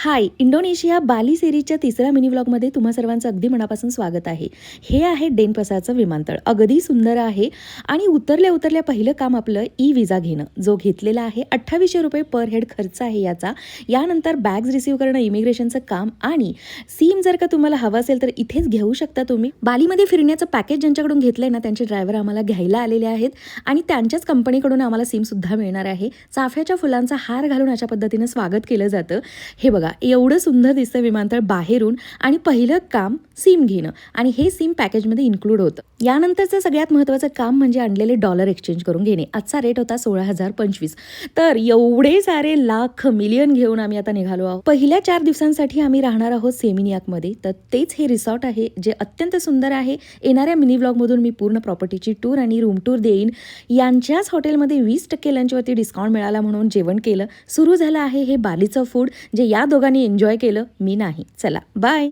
हाय, Indonesia बाली सिरीजच्या तिसऱ्या mini व्लॉगमध्ये तुम्हा सर्वांचं अगदी मनापासून स्वागत आहे. हे आहे डेनपसारचं विमानतळ. अगदी सुंदर आहे आणि उतरल्या उतरल्या पहिलं काम आपलं ई-विजा घेणं, जो घेतलेला आहे ₹2800 पर हेड खर्च आहे याचा. यानंतर बॅग्स रिसीव्ह करणं, इमिग्रेशनचं काम आणि सिम जर का तुम्हाला हवं असेल तर इथेच घेऊ शकता तुम्ही. बालीमध्ये फिरण्याचं पॅकेज ज्यांच्याकडून घेतलंय ना, त्यांचे ड्रायव्हर आम्हाला घ्यायला आलेले आहेत आणि त्यांच्याच कंपनीकडून आम्हाला सिमसुद्धा मिळणार आहे. चाफ्याच्या फुलांचा हार घालून अशा पद्धतीनं स्वागत केलं जातं. हे बघा, एवढं सुंदर दिसतं विमानतळ बाहेरून आणि पहिलं काम सिम घेणं आणि हे सिम पॅकेजमध्ये इन्क्लूड होतं. यानंतरचं सगळ्यात महत्त्वाचं काम म्हणजे आणलेले डॉलर एक्सचेंज करून घेणे. आजचा रेट होता 16,025. तर एवढे सारे लाख मिलियन घेऊन आम्ही आता निघालो आहोत. पहिल्या 4 दिवसांसाठी आम्ही राहणार आहोत सेमिनियाकमध्ये. तर तेच हे रिसॉर्ट आहे जे अत्यंत सुंदर आहे. येणाऱ्या मिनी व्लॉगमधून मी पूर्ण प्रॉपर्टीची टूर आणि रूम टूर देईन. यांच्याच हॉटेलमध्ये 20% लंचवरती डिस्काउंट मिळाला म्हणून जेवण केलं. सुरू झालं आहे हे बालीचं फूड जे या दोघांनी एन्जॉय केलं, मी नाही. चला बाय.